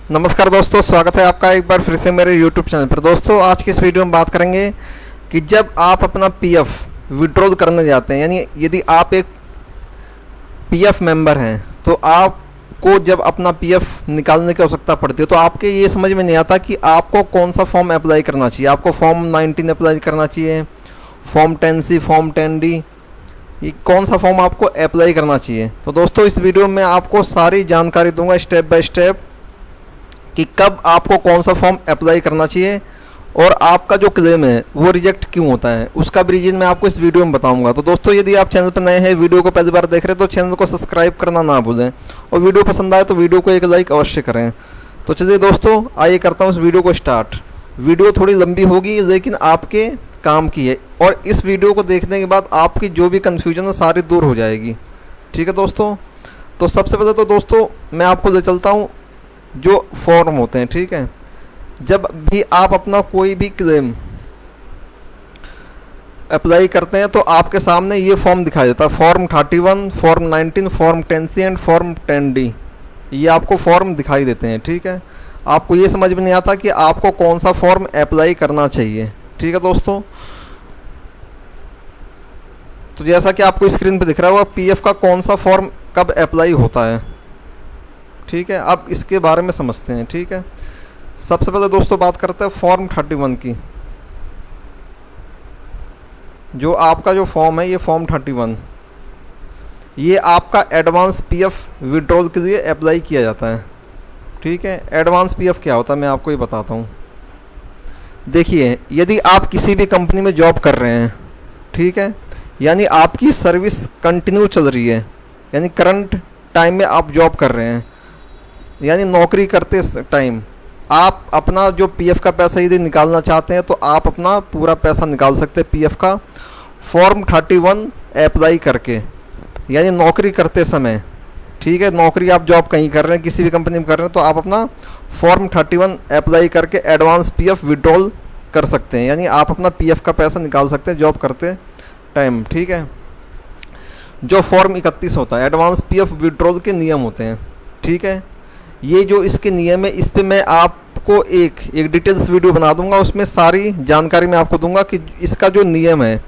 नमस्कार दोस्तों, स्वागत है आपका एक बार फिर से मेरे YouTube चैनल पर। दोस्तों आज की इस वीडियो में बात करेंगे कि जब आप अपना पीएफ विड्रॉल करने जाते हैं, यानी यदि आप एक पीएफ मेंबर हैं तो आपको जब अपना पीएफ निकालने की आवश्यकता पड़ती है तो आपके ये समझ में नहीं आता कि आपको कौन सा फॉर्म अप्लाई करना चाहिए। आपको फॉर्म 19 अप्लाई करना चाहिए, फॉर्म 10C, फॉर्म 10D, ये कौन सा फॉर्म आपको अप्लाई करना चाहिए। तो दोस्तों इस वीडियो में आपको सारी जानकारी दूंगा स्टेप बाय स्टेप कि कब आपको कौन सा फॉर्म अप्लाई करना चाहिए और आपका जो क्लेम है वो रिजेक्ट क्यों होता है, उसका भी रीजन मैं आपको इस वीडियो में बताऊंगा। तो दोस्तों यदि आप चैनल पर नए हैं, वीडियो को पहली बार देख रहे हैं तो चैनल को सब्सक्राइब करना ना भूलें और वीडियो पसंद आए तो वीडियो को एक लाइक अवश्य करें। तो चलिए दोस्तों आइए करता हूँ इस वीडियो को स्टार्ट। वीडियो थोड़ी लंबी होगी लेकिन आपके काम की है और इस वीडियो को देखने के बाद आपकी जो भी कन्फ्यूजन है सारी दूर हो जाएगी। ठीक है दोस्तों, तो सबसे पहले तो दोस्तों मैं आपको ले चलता हूँ जो फॉर्म होते हैं। ठीक है, जब भी आप अपना कोई भी क्लेम अप्लाई करते हैं तो आपके सामने ये फॉर्म दिखाई देता है, form 31, form 19, form 10C and form 10D। ये आपको फॉर्म दिखाई देते हैं। ठीक है, आपको ये समझ में नहीं आता कि आपको कौन सा फॉर्म अप्लाई करना चाहिए। ठीक है दोस्तों, तो जैसा कि आपको स्क्रीन पे दिख रहा होगा पीएफ का कौन सा फॉर्म कब अप्लाई होता है। ठीक है, अब इसके बारे में समझते हैं। ठीक है, सबसे पहले दोस्तों बात करते हैं फॉर्म 31 की। जो आपका जो फॉर्म है ये फॉर्म 31, ये आपका एडवांस पीएफ विड्रॉल के लिए अप्लाई किया जाता है। ठीक है, एडवांस पीएफ क्या होता है मैं आपको ये बताता हूँ। देखिए, यदि आप किसी भी कंपनी में जॉब कर रहे हैं, ठीक है, यानी आपकी सर्विस कंटिन्यू चल रही है, यानी करंट टाइम में आप जॉब कर रहे हैं, यानी नौकरी करते टाइम आप अपना जो पीएफ का पैसा यदि निकालना चाहते हैं तो आप अपना पूरा पैसा निकाल सकते हैं पीएफ का फॉर्म 31 अप्लाई करके, यानी नौकरी करते समय। ठीक है, नौकरी आप जॉब कहीं कर रहे हैं, किसी भी कंपनी में कर रहे हैं तो आप अपना फॉर्म 31 अप्लाई करके एडवांस पीएफ विड्रॉल कर सकते हैं, यानी आप अपना पीएफ का पैसा निकाल सकते हैं जॉब करते टाइम। ठीक है, जो फॉर्म 31 होता है एडवांस पीएफ विड्रॉल के नियम होते हैं। ठीक है, ये जो इसके नियम है इस पे मैं आपको एक डिटेल्स वीडियो बना दूंगा, उसमें सारी जानकारी मैं आपको दूंगा कि इसका जो नियम है,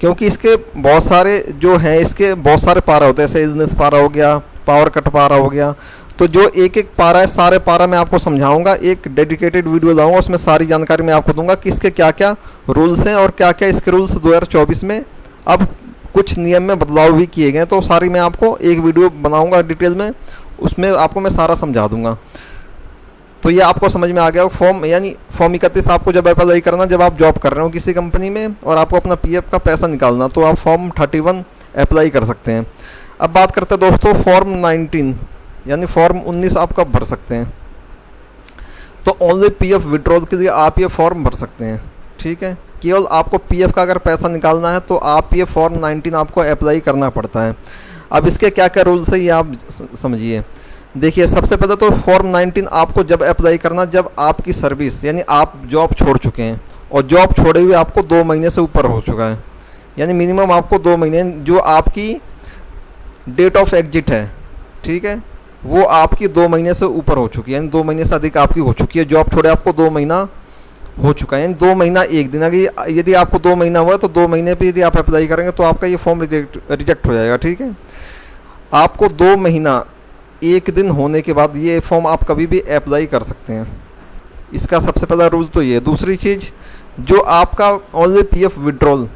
क्योंकि इसके बहुत सारे जो हैं, इसके बहुत सारे पारा होते हैं, जैसे इल्नेस पारा हो गया, पावर कट पारा हो गया, तो जो एक एक पारा है सारे पारा मैं आपको समझाऊंगा, एक डेडिकेटेड वीडियो लाऊंगा, उसमें सारी जानकारी मैं आपको दूंगा कि इसके क्या क्या रूल्स हैं और क्या क्या इसके रूल्स 2024 में अब कुछ नियम में बदलाव भी किए गए हैं। तो सारी मैं आपको एक वीडियो बनाऊंगा डिटेल में, उसमें आपको मैं सारा समझा दूंगा। तो ये आपको समझ में आ गया फॉर्म, यानी फॉर्म 31 आपको जब अप्लाई करना, जब आप जॉब कर रहे हो किसी कंपनी में और आपको अपना पीएफ का पैसा निकालना, तो आप फॉर्म 31 अप्लाई कर सकते हैं। अब बात करते हैं दोस्तों फॉर्म 19, यानी फॉर्म 19 आप कब भर सकते हैं। तो ओनली पीएफ विड्रॉल के लिए आप ये फॉर्म भर सकते हैं। ठीक है, केवल आपको पीएफ का अगर पैसा निकालना है तो आप ये फॉर्म 19 आपको अप्लाई करना पड़ता है। अब इसके क्या क्या रूल्स है ये आप समझिए। देखिए, सबसे पहले तो फॉर्म 19 आपको जब अप्लाई करना, जब आपकी सर्विस यानी आप जॉब छोड़ चुके हैं और जॉब छोड़े हुए आपको 2 महीने से ऊपर हो चुका है, यानी मिनिमम आपको 2 महीने जो आपकी डेट ऑफ एग्जिट है, ठीक है, वो आपकी 2 महीने से ऊपर हो चुकी है, यानी 2 महीने से अधिक आपकी हो चुकी है। जॉब छोड़े आपको 2 महीना हो चुका है, यानी 2 महीना 1 दिन। अगर यदि आपको 2 महीना हुआ तो 2 महीने पे यदि आप अप्लाई करेंगे तो आपका ये फॉर्म रिजेक्ट हो जाएगा। ठीक है, आपको 2 महीना 1 दिन होने के बाद ये फॉर्म आप कभी भी अप्लाई कर सकते हैं। इसका सबसे पहला रूल तो ये। दूसरी चीज़, जो आपका ओनली पीएफ विड्रॉल,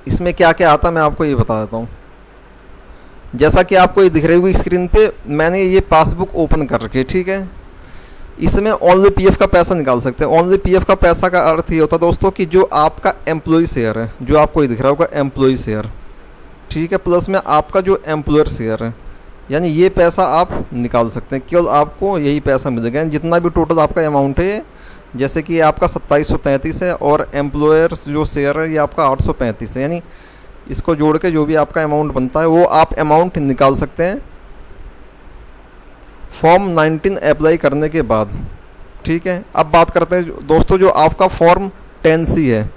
इसमें क्या क्या आता है मैं आपको ये बता देता हूँ। जैसा कि आपको ये दिख रही होगी स्क्रीन पे, मैंने ये पासबुक ओपन कर रखी है। ठीक है, इसमें ओनली पीएफ का पैसा निकाल सकते हैं। ओनली पीएफ का पैसा का अर्थ ये होता है दोस्तों कि जो आपका एम्प्लॉय शेयर है, जो आपको ये दिख रहा होगा एम्प्लॉय शेयर, ठीक है, प्लस में आपका जो एम्प्लॉयर शेयर है, यानी ये पैसा आप निकाल सकते हैं। केवल आपको यही पैसा मिलेगा, जितना भी टोटल आपका अमाउंट है, जैसे कि आपका 2733 है और एम्प्लॉयर्स जो शेयर है ये आपका 835 है, यानी इसको जोड़ के जो भी आपका अमाउंट बनता है वो आप अमाउंट निकाल सकते हैं फॉर्म 19 अप्लाई करने के बाद। ठीक है, अब बात करते हैं दोस्तों जो आपका फॉर्म 10C है,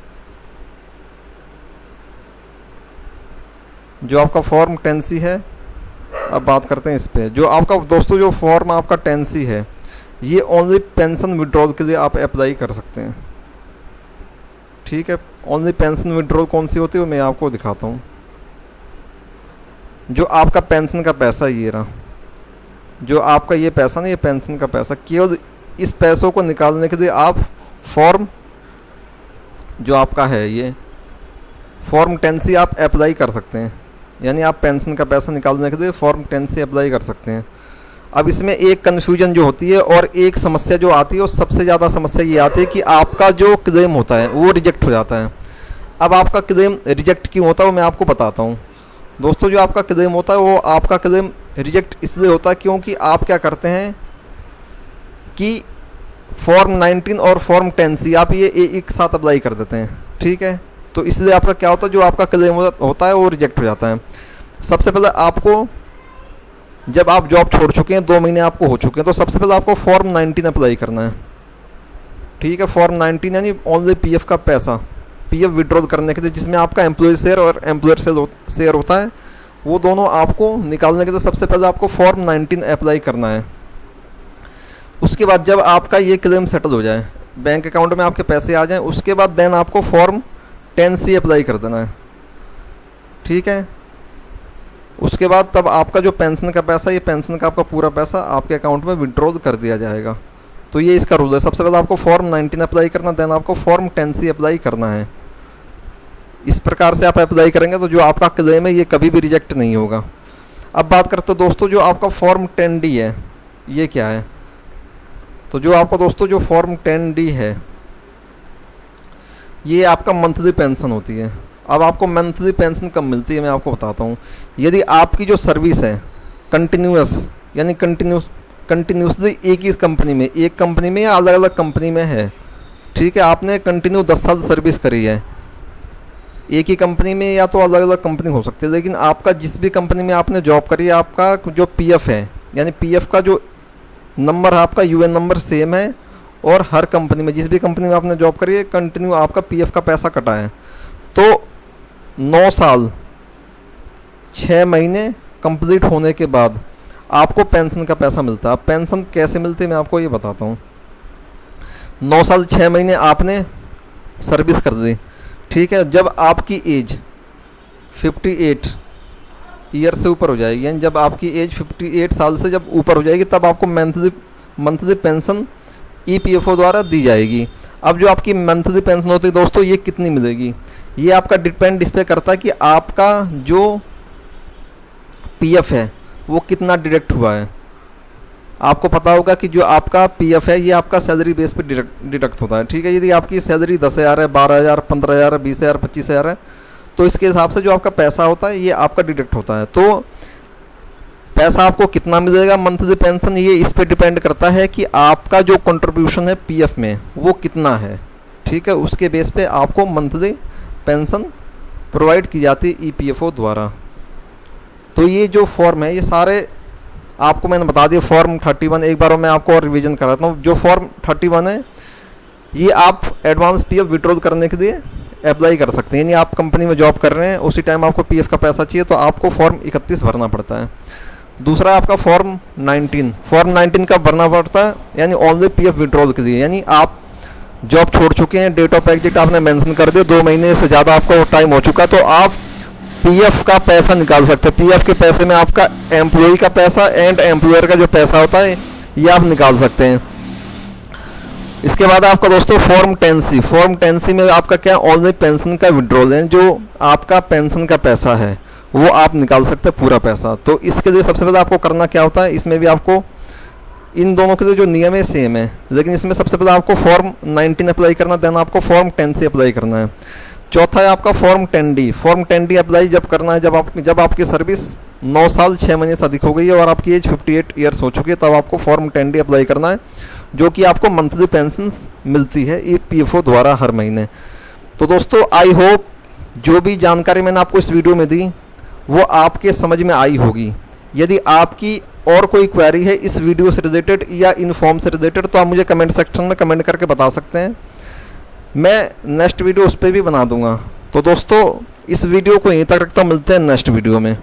जो आपका फॉर्म 10C है, अब बात करते हैं इस पे। जो आपका दोस्तों जो फॉर्म आपका 10C है, ये ओनली पेंशन विड्रॉल के लिए आप अप्लाई कर सकते हैं। ठीक है, ओनली पेंशन विड्रॉल कौन सी होती है वो मैं आपको दिखाता हूँ। जो आपका पेंशन का पैसा ये रहा, जो आपका ये पैसा ना, ये पेंशन का पैसा, केवल इस पैसों को निकालने के लिए आप फॉर्म जो आपका है ये फॉर्म 10C आप अप्लाई कर सकते हैं। यानी आप पेंशन का पैसा निकालने के लिए फॉर्म 10C अप्लाई कर सकते हैं। अब इसमें एक कन्फ्यूजन जो होती है और एक समस्या जो आती है, और सबसे ज़्यादा समस्या ये आती है कि आपका जो क्लेम होता है वो रिजेक्ट हो जाता है। अब आपका क्लेम रिजेक्ट क्यों होता है वो मैं आपको बताता हूँ। दोस्तों, जो आपका क्लेम होता है वो आपका क्लेम रिजेक्ट इसलिए होता है क्योंकि आप क्या करते हैं कि फॉर्म 19 और फॉर्म 10C आप ये एक साथ अप्लाई कर देते हैं। ठीक है, तो इसलिए आपका क्या होता है, जो आपका क्लेम होता है वो रिजेक्ट हो जाता है। सबसे पहले आपको, जब आप जॉब छोड़ चुके हैं, 2 महीने आपको हो चुके हैं, तो सबसे पहले आपको फॉर्म 19 अप्लाई करना है। ठीक है, फॉर्म 19 यानी ओनली पीएफ का पैसा, पीएफ विड्रॉल करने के लिए, जिसमें आपका एम्प्लॉय शेयर और एम्प्लॉयर शेयर होता है, वो दोनों आपको निकालने के लिए सबसे पहले आपको फॉर्म 19 अप्लाई करना है। उसके बाद जब आपका ये क्लेम सेटल हो जाए, बैंक अकाउंट में आपके पैसे आ जाएं, उसके बाद देन आपको फॉर्म 10C अप्लाई कर देना है। ठीक है, उसके बाद तब आपका जो पेंशन का पैसा, ये पेंशन का आपका पूरा पैसा आपके अकाउंट में विड्रॉल कर दिया जाएगा। तो ये इसका रूल है। सबसे पहले आपको फॉर्म 19 अप्लाई करना, देन आपको फॉर्म 10C अप्लाई करना है। इस प्रकार से आप अप्लाई करेंगे तो जो आपका क्लेम है ये कभी भी रिजेक्ट नहीं होगा। अब बात करते हैं दोस्तों, जो आपका फॉर्म 10D है ये क्या है। तो जो आपका दोस्तों जो फॉर्म 10D है ये आपका मंथली पेंशन होती है। अब आपको मंथली पेंशन कब मिलती है मैं आपको बताता हूँ। यदि आपकी जो सर्विस है कंटिन्यूस, यानी कंटिन्यूसली एक ही कंपनी में, एक कंपनी में या अलग अलग कंपनी में है। ठीक है, आपने कंटिन्यू 10 साल सर्विस करी है एक ही कंपनी में, या तो अलग अलग कंपनी हो सकती है, लेकिन आपका जिस भी कंपनी में आपने जॉब करी है, आपका जो पीएफ है, यानी पीएफ का जो नंबर है, आपका यूएन नंबर सेम है, और हर कंपनी में, जिस भी कंपनी में आपने जॉब करी है, कंटिन्यू आपका पीएफ का पैसा कटा है। तो 9 साल 6 महीने कंप्लीट होने के बाद आपको पेंशन का पैसा मिलता है। अब पेंशन कैसे मिलती है मैं आपको ये बताता हूँ। 9 साल 6 महीने आपने सर्विस कर दी। ठीक है, जब आपकी एज 58 ईयर से ऊपर हो जाएगी, यानी जब आपकी एज 58 साल से जब ऊपर हो जाएगी, तब आपको मंथली पेंशन ईपीएफओ द्वारा दी जाएगी। अब जो आपकी मंथली पेंशन होती है दोस्तों, ये कितनी मिलेगी, ये आपका डिपेंड इस पर करता है कि आपका जो पीएफ है वो कितना डिडक्ट हुआ है। आपको पता होगा कि जो आपका पीएफ है ये आपका सैलरी बेस पे डिडक्ट होता है। ठीक है, यदि आपकी सैलरी 10,000 है, 12,000, 15,000, 20,000, 25,000 है, तो इसके हिसाब से जो आपका पैसा होता है ये आपका डिडक्ट होता है। तो पैसा आपको कितना मिलेगा मंथली पेंशन, ये इस पे डिपेंड करता है कि आपका जो कंट्रीब्यूशन है पीएफ में वो कितना है। ठीक है, उसके बेस पे आपको मंथली पेंशन प्रोवाइड की जाती है ईपीएफओ द्वारा। तो ये जो फॉर्म है ये सारे आपको मैंने बता दिया। फॉर्म 31 एक बार मैं आपको और रिवीजन कराता हूँ। जो फॉर्म 31 है ये आप एडवांस पीएफ विड्रॉल करने के लिए अप्लाई कर सकते हैं। यानी आप कंपनी में जॉब कर रहे हैं, उसी टाइम आपको पीएफ का पैसा चाहिए तो आपको फॉर्म 31 भरना पड़ता है। दूसरा आपका फॉर्म 19 का भरना पड़ता है, यानी ओनली पीएफ विड्रॉल के लिए। यानी आप जॉब छोड़ चुके हैं, डेट ऑफ एग्जिट आपने मेंशन कर दिया, 2 महीने से ज़्यादा आपका टाइम हो चुका, तो आप पीएफ का पैसा निकाल सकते हैं। पीएफ के पैसे में आपका एम्प्लॉय का पैसा एंड एम्प्लॉयर का जो पैसा होता है ये आप निकाल सकते हैं। इसके बाद आपका दोस्तों फॉर्म 10C में आपका क्या, ओनली पेंशन का विड्रॉल है। जो आपका पेंशन का पैसा है वो आप निकाल सकते हैं पूरा पैसा। तो इसके लिए सबसे पहले आपको करना क्या होता है, इसमें भी आपको इन दोनों के लिए जो नियम है सेम है, लेकिन इसमें सबसे पहले आपको फॉर्म 19 अप्लाई करना, देन आपको फॉर्म 10C अप्लाई करना है। चौथा है आपका form 10D। Form 10D apply जब करना है जब आपकी सर्विस 9 साल 6 महीने से अधिक हो गई है और आपकी एज 58 ईयर्स हो चुकी है, तब आपको फॉर्म 10D अप्लाई करना है, जो कि आपको मंथली पेंशन मिलती है ईपीएफओ द्वारा हर महीने। तो दोस्तों आई होप जो भी जानकारी मैंने आपको इस वीडियो में दी वो आपके समझ में आई होगी। यदि आपकी और कोई क्वेरी है इस वीडियो से रिलेटेड या इन फॉर्म से रिलेटेड, तो आप मुझे कमेंट सेक्शन में कमेंट करके बता सकते हैं। मैं नेक्स्ट वीडियो उस पर भी बना दूंगा। तो दोस्तों इस वीडियो को यहीं तक रखता हूँ, मिलते हैं नेक्स्ट वीडियो में।